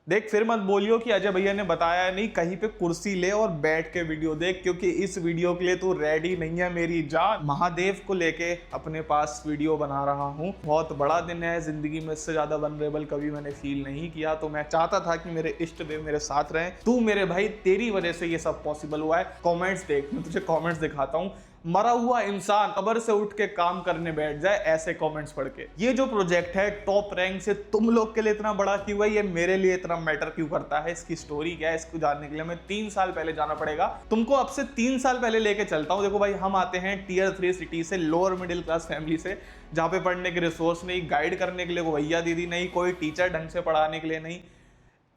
देख फिर मत बोलियो कि अजय भैया ने बताया नहीं, कहीं पे कुर्सी ले और बैठ के वीडियो देख, क्योंकि इस वीडियो के लिए तू रेडी नहीं है मेरी जान। महादेव को लेके अपने पास वीडियो बना रहा हूँ। बहुत बड़ा दिन है जिंदगी में, इससे ज्यादा वनरेबल कभी मैंने फील नहीं किया। तो मैं चाहता था कि मेरे इष्ट देव मेरे साथ रहें। तू मेरे भाई, तेरी वजह से ये सब पॉसिबल हुआ है। कॉमेंट्स देख, मैं तुझे कॉमेंट्स दिखाता हूँ। मरा हुआ इंसान कब्र से उठ के काम करने बैठ जाए, ऐसे कमेंट्स पढ़ के। ये जो प्रोजेक्ट है टॉप रैंक से तुम लोग के लिए इतना बड़ा क्यों है, ये मेरे लिए इतना मैटर क्यों करता है, इसकी स्टोरी क्या है, इसको जानने के लिए हमें 3 साल पहले जाना पड़ेगा। तुमको अब से 3 साल पहले लेके चलता हूँ। देखो भाई, हम आते हैं टियर 3 सिटी से, लोअर मिडिल क्लास फैमिली से, जहाँ पे पढ़ने के रिसोर्स नहीं, गाइड करने के लिए वो भैया दीदी नहीं, कोई टीचर ढंग से पढ़ाने के लिए नहीं।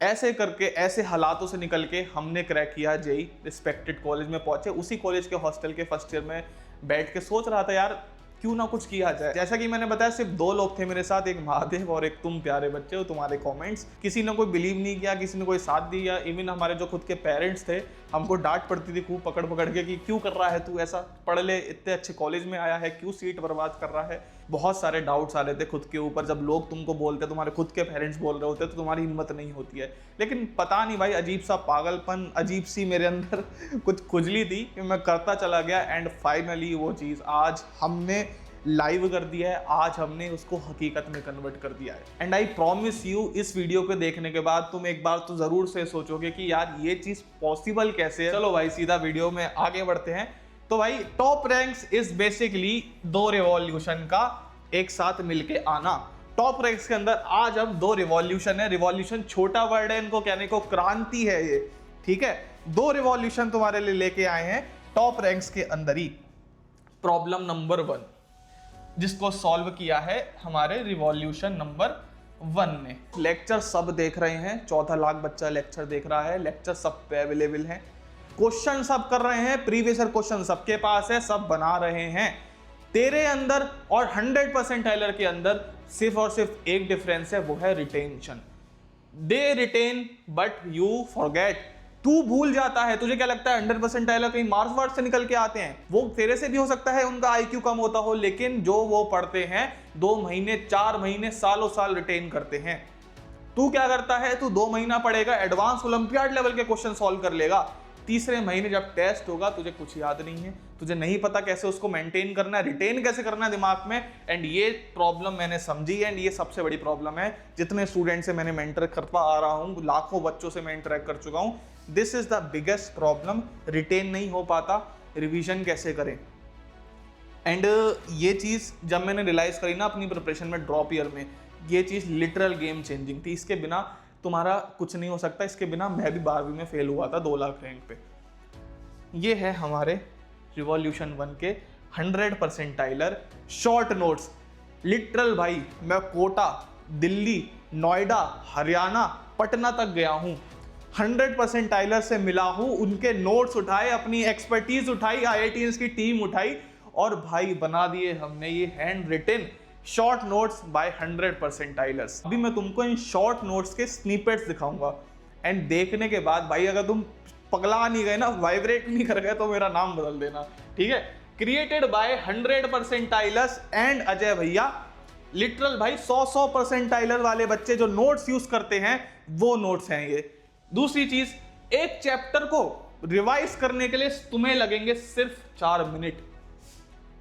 ऐसे करके, ऐसे हालातों से निकल के हमने क्रैक किया जेई, रिस्पेक्टेड कॉलेज में पहुंचे। उसी कॉलेज के हॉस्टल के फर्स्ट ईयर में बैठ के सोच रहा था यार क्यों ना कुछ किया जाए। जैसा कि मैंने बताया, सिर्फ 2 लोग थे मेरे साथ, एक महादेव और एक तुम प्यारे बच्चे हो। तुम्हारे कमेंट्स, किसी ने कोई बिलीव नहीं किया, किसी ने कोई साथ दिया। इवन हमारे जो खुद के पेरेंट्स थे, हमको डांट पड़ती थी खूब पकड़ पकड़ के कि क्यों कर रहा है तू ऐसा, पढ़ ले, इतने अच्छे कॉलेज में आया है, क्यों सीट बर्बाद कर रहा है। बहुत सारे डाउट्स आ रहे थे खुद के ऊपर। जब लोग तुमको बोलते, तुम्हारे खुद के पेरेंट्स बोल रहे होते, तो तुम्हारी हिम्मत नहीं होती है। लेकिन पता नहीं भाई, अजीब सा पागलपन, अजीब सी मेरे अंदर कुछ खुजली थी कि मैं करता चला गया। एंड फाइनली वो चीज़ आज हमने लाइव कर दिया है, आज हमने उसको हकीकत में कन्वर्ट कर दिया है। एंड आई प्रॉमिस यू, इस वीडियो को देखने के बाद तुम एक बार तो जरूर से सोचोगे कि यार ये चीज पॉसिबल कैसे है। चलो भाई, सीधा वीडियो में आगे बढ़ते हैं। तो भाई, top ranks is basically 2 revolution का एक साथ मिलके आना। टॉप रैंक्स के अंदर आज अब 2 रिवॉल्यूशन है। रिवॉल्यूशन छोटा वर्ड है, इनको कहने को क्रांति है ये, ठीक है। 2 रिवॉल्यूशन तुम्हारे लिए लेके आए हैं टॉप रैंक्स के अंदर ही। प्रॉब्लम नंबर 1 जिसको सॉल्व किया है हमारे रिवॉल्यूशन नंबर 1 ने। लेक्चर सब देख रहे हैं, 14 लाख बच्चा लेक्चर देख रहा है, लेक्चर सब पे अवेलेबल है, क्वेश्चन सब कर रहे हैं, प्रीवियस क्वेश्चन सबके पास है, सब बना रहे हैं। तेरे अंदर और 100% टाइलर के अंदर सिर्फ और सिर्फ एक डिफरेंस है, वो है retention. They retain but you forget. तू भूल जाता है। तुझे क्या लगता है 100% टाइलर कहीं मार्क्स वार्क्स से निकल के आते हैं? वो तेरे से भी हो सकता है उनका आईक्यू कम होता हो, लेकिन जो वो पढ़ते हैं 2 महीने, 4 महीने, सालों साल रिटेन करते हैं। तू क्या करता है? तू 2 महीना पढ़ेगा, एडवांस ओलंपियाड लेवल के क्वेश्चन सॉल्व कर लेगा। तीसरे महीने जब टेस्ट होगा, तुझे कुछ याद नहीं है, तुझे नहीं पता कैसे उसको मेंटेन करना है, रिटेन कैसे करना है दिमाग में। एंड ये प्रॉब्लम मैंने समझी, एंड ये सबसे बड़ी प्रॉब्लम है। जितने स्टूडेंट से मैंने मेंटर करता आ रहा हूँ, लाखों बच्चों से मैं इंटरेक्ट कर चुका हूँ, this is the biggest problem. Retain नहीं हो पाता, रिवीजन कैसे करें। एंड ये चीज़ जब मैंने रियलाइज करी ना अपनी प्रिपरेशन में, ड्रॉप ईयर में, ये चीज़ लिटरल गेम चेंजिंग थी। इसके बिना तुम्हारा कुछ नहीं हो सकता। इसके बिना मैं भी 12वीं में फेल हुआ था 2 लाख रैंक पे। ये है हमारे रिवॉल्यूशन 1 के 100% टाइलर शॉर्ट नोट्स। लिटरल भाई, मैं कोटा, दिल्ली, नोएडा, हरियाणा, पटना तक गया हूँ, 100% टाइलर से मिला हूँ, उनके नोट्स उठाए, अपनी एक्सपर्टीज उठाई, IITians की टीम उठाई, और भाई बना दिए हमने ये hand written short notes by 100% टाइलर्स। अभी मैं तुमको इन शॉर्ट नोट्स के स्निपेट्स दिखाऊंगा, एंड देखने के बाद भाई अगर तुम पगला नहीं गए ना, वाइब्रेट नहीं कर गए, तो मेरा नाम बदल देना, ठीक है। क्रिएटेड बाय 100% टाइलर्स एंड अजय भैया। लिटरल भाई 100% टाइलर वाले बच्चे जो नोट्स यूज करते हैं, वो नोट्स हैं ये। दूसरी चीज, एक चैप्टर को रिवाइज करने के लिए तुम्हें लगेंगे सिर्फ 4 मिनट।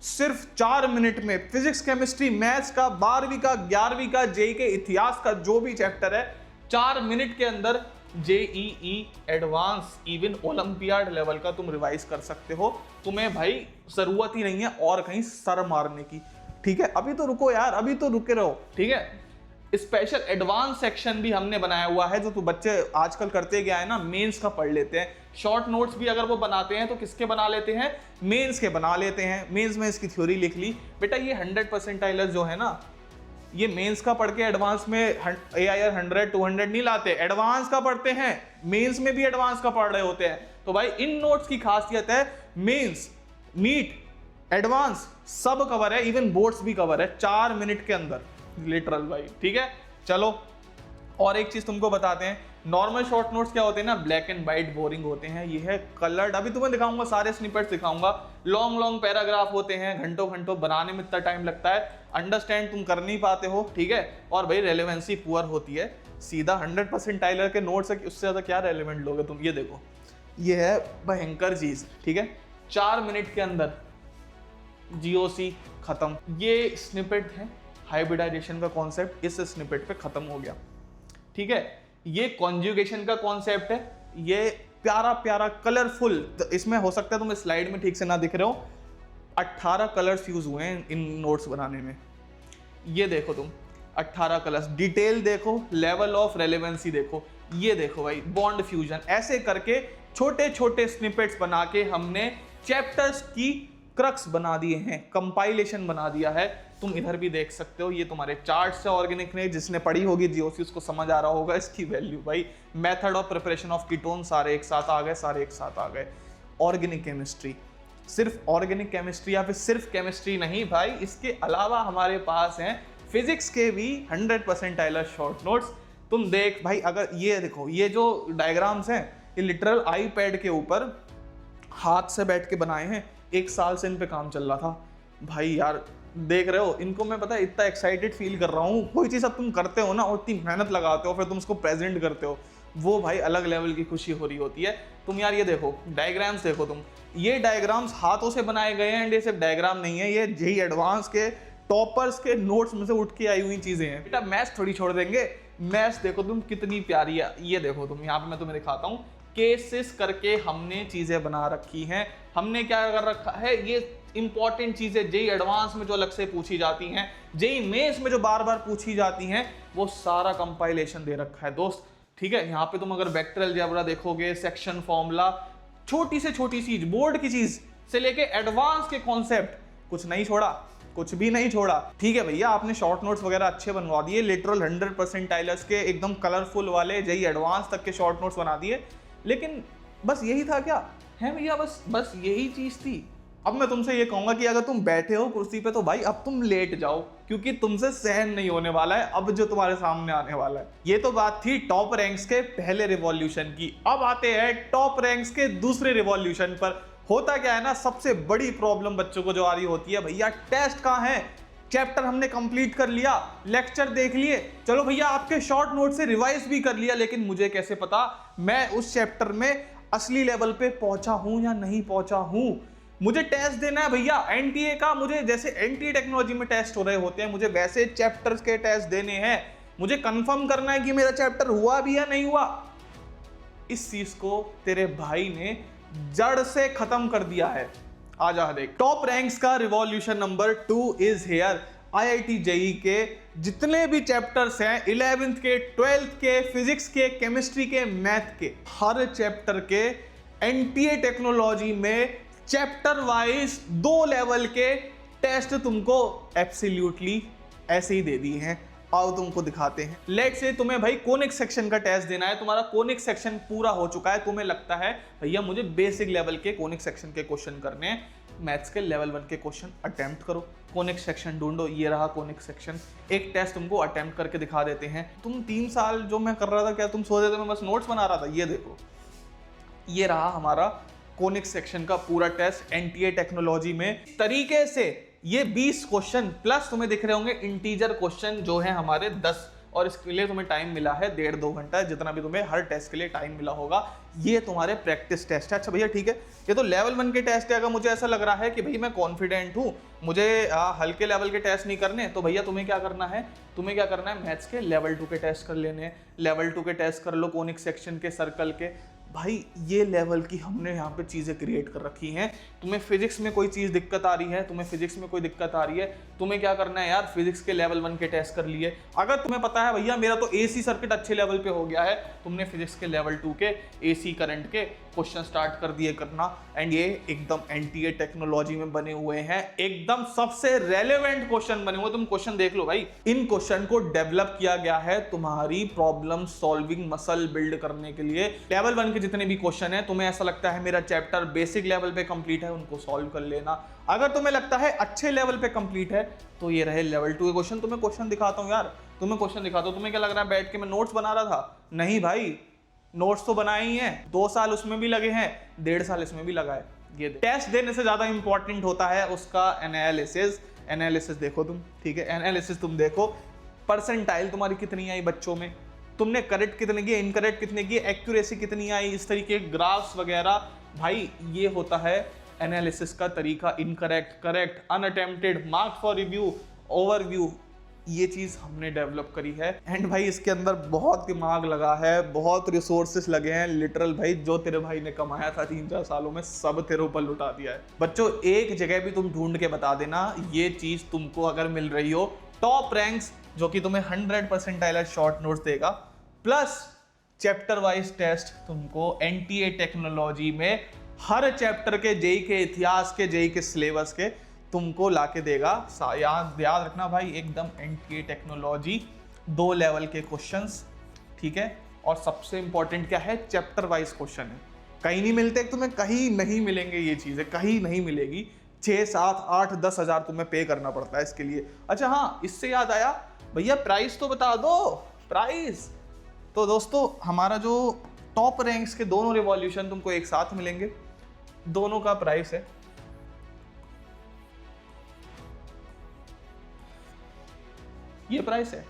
सिर्फ 4 मिनट में फिजिक्स, केमिस्ट्री, मैथ्स का, 12वीं का, 11वीं का, जेई के इतिहास का जो भी चैप्टर है, 4 मिनट के अंदर JEE advance, even olympiad level का तुम रिवाइज कर सकते हो। तुम्हें भाई जरूरत ही नहीं है और कहीं सर मारने की, ठीक है। अभी तो रुको यार, अभी तो रुके रहो, ठीक है। स्पेशल एडवांस सेक्शन भी हमने बनाया हुआ है, जो तो बच्चे आजकल करते गया है ना, मेंस का पढ़ लेते हैं। शॉर्ट नोट्स भी अगर वो बनाते हैं तो किसके बना लेते हैं? मेंस के बना लेते हैं। मेंस में इसकी थ्योरी लिख ली। बेटा ये 100% टाइलर जो है ना, ये मेंस का पढ़ के एडवांस में AIR 100 200 नहीं लाते, एडवांस का पढ़ते हैं। मेंस में भी एडवांस का पढ़ रहे होते हैं। तो भाई इन नोट्स की खासियत है, मेंस, नीट, एडवांस सब कवर है, इवन बोर्ड्स भी कवर है 4 मिनट के अंदर, लिटरल भाई, ठीक है। चलो और एक चीज तुमको बताते हैं, नॉर्मल शॉर्ट नोट्स क्या होते हैं ना, ब्लैक एंड व्हाइट बोरिंग होते हैं। ये है कलर्ड। अभी तुम्हें दिखाऊंगा, सारे स्निपेट्स दिखाऊंगा। लॉन्ग लॉन्ग पैराग्राफ होते हैं, घंटों घंटों बनाने में इतना टाइम लगता है, अंडरस्टैंड तुम कर नहीं पाते हो, ठीक है। और भाई रेलेवेंसी पुअर होती है। सीधा 100 परसेंटाइलर के नोट्स है कि उससे ज़्यादा क्या रेलिवेंट लोगे तुम। ये देखो, ये है भयंकर चीज़, ठीक है। 4 मिनट के अंदर GOC खत्म। ये स्निपेट है, हाइब्रिडाइजेशन का कॉन्सेप्ट इस स्निपेट पे खत्म हो गया, ठीक है। ये कॉन्जुगेशन का कॉन्सेप्ट है, ये प्यारा प्यारा कलरफुल, इसमें हो सकता है तुम स्लाइड में ठीक से ना दिख रहे हो, 18 कलर्स यूज हुए हैं इन नोट्स बनाने में। ये देखो तुम 18 कलर्स, डिटेल देखो, लेवल ऑफ रेलेवेंसी देखो, ये देखो भाई, बॉन्ड फ्यूजन, ऐसे करके छोटे छोटे स्निपेट्स बना के हमने चैप्टर्स की क्रक्स बना दिए हैं, कंपाइलेशन बना दिया है। तुम इधर भी देख सकते हो, ये तुम्हारे चार्ट्स है ऑर्गेनिक ने, जिसने पढ़ी होगी GOC उसको समझ आ रहा होगा इसकी वैल्यू। भाई method of preparation of ketone सारे एक साथ आ गए, सारे एक साथ आ गए। ऑर्गेनिक केमिस्ट्री, सिर्फ ऑर्गेनिक केमिस्ट्री या फिर सिर्फ केमिस्ट्री नहीं भाई, इसके अलावा हमारे पास हैं फिजिक्स के भी 100 परसेंटाइलर शॉर्ट नोट्स। तुम देख भाई, अगर ये देखो, ये जो डायग्राम्स हैं ये लिटरल आईपैड के ऊपर हाथ से बैठ के बनाए हैं, 1 साल से इन पे काम चल रहा था। भाई यार देख रहे हो, इनको मैं पता है इतना एक्साइटेड फील कर रहा हूँ। कोई चीज़ अब तुम करते हो ना और इतनी मेहनत लगाते हो, फिर तुम उसको प्रेजेंट करते हो, वो भाई अलग लेवल की खुशी हो रही होती है। तुम यार ये देखो, डायग्राम्स देखो तुम, ये डायग्राम्स हाथों से बनाए गए हैं, एंड ये सिर्फ डायग्राम नहीं है, ये JEE एडवांस के टॉपर्स के नोट्स में से उठ के आई हुई चीज़ें हैं। बेटा मैथ्स थोड़ी छोड़ देंगे, मैथ्स देखो तुम कितनी प्यारी है। ये देखो तुम, यहाँ पे मैं तुम्हें दिखाता हूँ, केसेस करके हमने चीज़ें बना रखी हैं। हमने क्या कर रखा है, ये इंपॉर्टेंट चीजें JEE एडवांस में जो अलग से पूछी जाती हैं, JEE मेंस में जो बार बार पूछी जाती हैं, वो सारा कंपाइलेशन दे रखा है दोस्त, ठीक है। यहाँ पे तुम अगर वेक्टर अलजेब्रा देखोगे, सेक्शन फॉर्मूला, छोटी से छोटी चीज, बोर्ड की चीज से लेके एडवांस के कॉन्सेप्ट, कुछ नहीं छोड़ा, कुछ भी नहीं छोड़ा, ठीक है भैया। आपने शॉर्ट नोट्स वगैरह अच्छे बनवा दिए, लिटरल 100 परसेंटाइलर्स के एकदम कलरफुल वाले JEE एडवांस तक के शॉर्ट नोट्स बना दिए, लेकिन बस यही था क्या है भैया? बस यही चीज थी। अब मैं तुमसे ये कहूंगा कि अगर तुम बैठे हो कुर्सी पे तो भाई अब तुम लेट जाओ, क्योंकि तुमसे सहन नहीं होने वाला है अब जो तुम्हारे सामने आने वाला है। ये तो बात थी टॉप रैंक्स के पहले रिवॉल्यूशन की। अब आते हैं टॉप रैंक्स के दूसरे रिवॉल्यूशन पर। होता क्या है ना, सबसे बड़ी प्रॉब्लम बच्चों को जो आ रही होती है, भैया टेस्ट कहाँ है? चैप्टर हमने कंप्लीट कर लिया, लेक्चर देख लिए, चलो भैया आपके शॉर्ट नोट से रिवाइज भी कर लिया, लेकिन मुझे कैसे पता मैं उस चैप्टर में असली लेवल पे पहुंचा हूं या नहीं पहुंचा हूं? मुझे टेस्ट देना है भैया NTA का, मुझे जैसे NTA टेक्नोलॉजी में टेस्ट हो रहे होते हैं, मुझे वैसे चैप्टर्स के टेस्ट देने हैं। मुझे कंफर्म करना है कि मेरा चैप्टर हुआ भी या नहीं हुआ। इस चीज को तेरे भाई ने जड़ से खत्म कर दिया है। आजा देख, टॉप रैंक्स का revolution number 2 is here. IIT JEE के जितने भी चैप्टर्स हैं, 11th के, 12th के, फिजिक्स के, केमिस्ट्री के, मैथ के, हर चैप्टर के NTA टेक्नोलॉजी में चैप्टर वाइज 2 लेवल के टेस्ट तुमको एब्सोल्युटली ऐसे ही दे दिए हैं। आओ तुमको दिखाते हैं। लेट से तुम्हें भाई कोनिक सेक्शन का टेस्ट देना है, तुम्हारा कोनिक सेक्शन पूरा हो चुका है, तुम्हें लगता है भैया मुझे बेसिक लेवल के कोनिक सेक्शन के क्वेश्चन करने हैं, मैथ्स के लेवल 1 के क्वेश्चन अटेम्प्ट करो, कोनिक सेक्शन ढूंढो, ये रहा कोनिक सेक्शन, एक टेस्ट तुमको अटेम्प्ट करके दिखा देते हैं। तुम 3 साल जो मैं कर रहा था, क्या तुम सोच रहे थे मैं बस नोट्स बना रहा था? ये देखो, ये रहा हमारा कोनिक सेक्शन का पूरा टेस्ट NTA टेक्नोलॉजी में। तरीके से ये 20 क्वेश्चन प्लस तुम्हें दिख रहे होंगे इंटीजर क्वेश्चन जो है हमारे 10, और इसके लिए तुम्हें टाइम मिला है 1.5-2 घंटा, जितना भी तुम्हें हर टेस्ट के लिए टाइम मिला होगा। ये तुम्हारे प्रैक्टिस टेस्ट है। अच्छा भैया ठीक है, ये तो लेवल 1 के टेस्ट है। अगर मुझे ऐसा लग रहा है कि भाई मैं कॉन्फिडेंट हूँ, मुझे हल्के लेवल के टेस्ट नहीं करने, तो भैया तुम्हें क्या करना है, मैथ्स के लेवल 2 के टेस्ट कर लेने हैं। लेवल 2 के टेस्ट कर लो, कोनिक सेक्शन के, सर्कल के। भाई ये लेवल की हमने यहाँ पे चीज़ें क्रिएट कर रखी हैं। तुम्हें फिजिक्स में कोई चीज़ दिक्कत आ रही है, तुम्हें क्या करना है यार, फिजिक्स के लेवल 1 के टेस्ट कर लिए। अगर तुम्हें पता है भैया मेरा तो AC सर्किट अच्छे लेवल पे हो गया है, तुमने फिजिक्स के लेवल 2 के AC करंट के क्वेश्चन स्टार्ट कर दिए करना। एंड ये एकदम NTA टेक्नोलॉजी में बने हुए हैं, एकदम सबसे रेलेवेंट क्वेश्चन बने हुए। तुम क्वेश्चन देख लो भाई, इन क्वेश्चन को डेवलप किया गया है तुम्हारी प्रॉब्लम सॉल्विंग मसल बिल्ड करने के लिए। लेवल 1 के जितने भी क्वेश्चन है, तुम्हें ऐसा लगता है मेरा चैप्टर बेसिक लेवल पे कंप्लीट है, उनको सॉल्व कर लेना। अगर तुम्हें लगता है अच्छे लेवल पे कंप्लीट है, तो ये रहे लेवल 2 के क्वेश्चन। तुम्हें क्वेश्चन दिखाता हूँ यार, तुम्हें क्या लग रहा है बैठ के मैं नोट्स बना रहा था? नहीं भाई, नोट्स तो बनाए ही हैं, 2 साल उसमें भी लगे हैं, 1.5 साल इसमें भी लगा है। ये टेस्ट देने से ज्यादा इंपॉर्टेंट होता है उसका एनालिसिस देखो तुम, ठीक है, एनालिसिस तुम देखो, परसेंटाइल तुम्हारी कितनी आई बच्चों में, तुमने करेक्ट कितने किए, इनकरेक्ट कितने किए, एक्यूरेसी कितनी आई, इस तरीके ग्राफ्स वगैरह। भाई ये होता है एनालिसिस का तरीका। Incorrect, correct, unattempted, mark for review, overview, ये चीज़ हमने डेवलप करी है। एंड भाई इसके अंदर बहुत दिमाग लगा है, बहुत रिसोर्सेस लगे हैं लिटरल। भाई जो तेरे भाई ने कमाया था 3-4 सालों में, सब तेरे ऊपर लुटा दिया है। बच्चों एक जगह भी तुम ढूंढ के बता देना ये चीज़ तुमको अगर मिल रही हो। टॉप रैंक्स जो कि तुम्हें 100% शॉर्ट नोट्स देगा, प्लस चैप्टर वाइज टेस्ट तुमको एनटीए टेक्नोलॉजी में हर चैप्टर के, जेई के इतिहास के, जेई के सिलेबस के तुमको लाके देगा। याद रखना भाई, एकदम एनटीए टेक्नोलॉजी, 2 लेवल के क्वेश्चंस, ठीक है। और सबसे इंपॉर्टेंट क्या है, चैप्टर वाइज क्वेश्चन है। कहीं नहीं मिलते तुम्हें, कहीं नहीं मिलेंगे ये चीज़ें, कहीं नहीं मिलेगी। 6, 7, 8, 10 हज़ार तुम्हें पे करना पड़ता है इसके लिए। अच्छा हाँ, इससे याद आया भैया, प्राइस तो बता दो, प्राइस। तो दोस्तों हमारा जो टॉप रैंक्स के दोनों रिवॉल्यूशन तुमको एक साथ मिलेंगे। दोनों का प्राइस है, ये प्राइस है,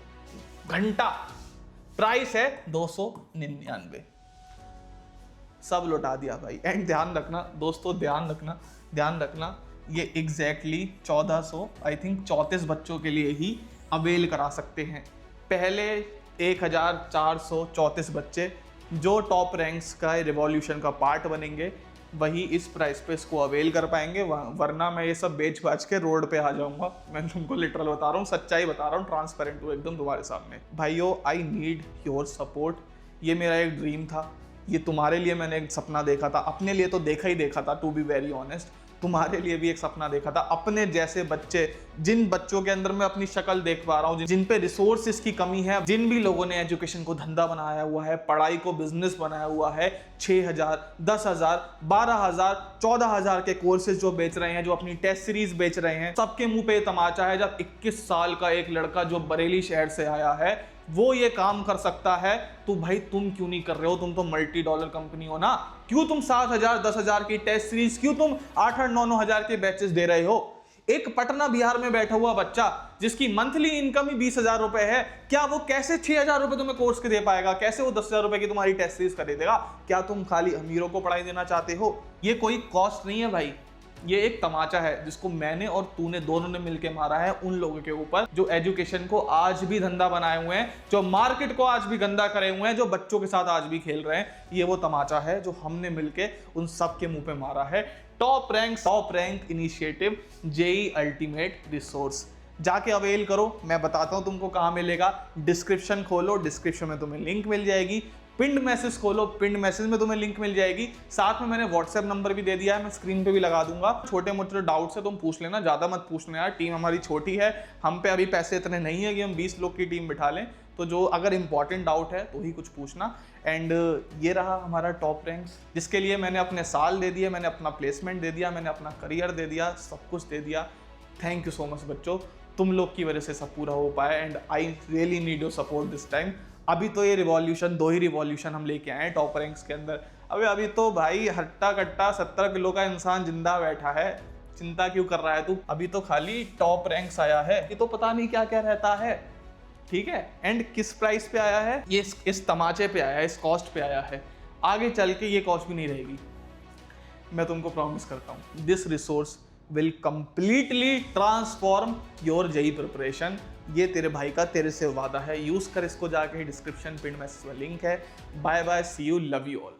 घंटा प्राइस है 299। सब लौटा दिया भाई। एंड ध्यान रखना दोस्तों, ध्यान रखना, ये एग्जैक्टली 1400 आई थिंक 34 बच्चों के लिए ही अवेल करा सकते हैं। पहले 1434 बच्चे जो टॉप रैंक्स का रिवॉल्यूशन का पार्ट बनेंगे, वही इस प्राइस पे इसको अवेल कर पाएंगे। वरना मैं ये सब बेच बाच के रोड पे आ जाऊंगा। मैं तुमको लिटरल बता रहा हूँ, सच्चाई बता रहा हूँ, ट्रांसपेरेंट हूँ एकदम तुम्हारे सामने। भाइयों आई नीड योर सपोर्ट। ये मेरा एक ड्रीम था, ये तुम्हारे लिए मैंने एक सपना देखा था, अपने लिए तो देखा ही देखा था, टू बी वेरी ऑनेस्ट। तुम्हारे लिए भी एक सपना देखा था, अपने जैसे बच्चे, जिन बच्चों के अंदर मैं अपनी शक्ल देख पा रहा हूँ, जिन पे रिसोर्सेज की कमी है, जिन भी लोगों ने एजुकेशन को धंधा बनाया हुआ है, पढ़ाई को बिजनेस बनाया हुआ है, 6,000, 10,000, 12,000, 14,000 के कोर्सेज जो बेच रहे हैं, जो अपनी टेस्ट सीरीज बेच रहे हैं, सबके मुंह पे तमाचा है जब 21 साल का एक लड़का जो बरेली शहर से आया है वो ये काम कर सकता है। तो भाई तुम क्यों नहीं कर रहे हो? तुम तो मल्टी डॉलर कंपनी हो ना, क्यों तुम 7,000, 10,000 की टेस्ट सीरीज, क्यों तुम 8-8, 9,000 के बैचेस दे रहे हो? एक पटना बिहार में बैठा हुआ बच्चा जिसकी मंथली इनकम ही 20,000 रुपए है, क्या वो कैसे 6,000 रुपए तुम्हें कोर्स के दे पाएगा? कैसे वो 10,000 रुपए की तुम्हारी टेस्ट सीरीज कर देगा? क्या तुम खाली अमीरों को पढ़ाई देना चाहते हो? ये कोई कॉस्ट नहीं है भाई, ये एक तमाचा है जिसको मैंने और तूने दोनों ने मिलकर मारा है उन लोगों के ऊपर जो एजुकेशन को आज भी धंधा बनाए हुए हैं, जो मार्केट को आज भी गंदा करे हुए हैं, जो बच्चों के साथ आज भी खेल रहे हैं। ये वो तमाचा है जो हमने मिलके उन सब के मुंह पे मारा है। Top rank initiative JEE ultimate resource, जाके अवेल करो। मैं बताता हूं तुमको कहां मिलेगा। डिस्क्रिप्शन खोलो, डिस्क्रिप्शन में तुम्हें लिंक मिल जाएगी। पिंड मैसेज खोलो, पिंड मैसेज में तुम्हें लिंक मिल जाएगी। साथ में मैंने व्हाट्सएप नंबर भी दे दिया है, मैं स्क्रीन पे भी लगा दूंगा। छोटे मोटे डाउट्स है तुम पूछ लेना, ज्यादा मत पूछना यार, टीम हमारी छोटी है, हम पे अभी पैसे इतने नहीं है कि हम 20 लोग की टीम बिठा लें। तो जो अगर इंपॉर्टेंट डाउट है तो ही कुछ पूछना। एंड ये रहा हमारा टॉप रैंक्स, जिसके लिए मैंने अपने साल दे दिए, मैंने अपना प्लेसमेंट दे दिया, मैंने अपना करियर दे दिया, सब कुछ दे दिया। थैंक यू सो मच बच्चों, तुम लोग की वजह से सब पूरा हो पाया। And I really need your support this time. अभी तो ये रिवॉल्यूशन, 2 ही रिवॉल्यूशन हम लेके आए हैं टॉप रैंक्स के अंदर। अभी तो भाई हट्टा कट्टा 17 किलो का इंसान जिंदा बैठा है, चिंता क्यों कर रहा है तू? अभी तो खाली टॉप रैंक्स आया है, ये तो पता नहीं क्या क्या रहता है, ठीक है। एंड किस प्राइस पे आया है? ये इस तमाचे पे आया है, इस कॉस्ट पे आया है। आगे चल के ये कॉस्ट भी नहीं रहेगी, मैं तुमको प्रॉमिस करता हूँ। This resource will completely transform your JEE preparation. ये तेरे भाई का तेरे से वादा है, यूज कर इसको जाके। डिस्क्रिप्शन पिन मैसेज में लिंक है। Bye bye, see you, love you all.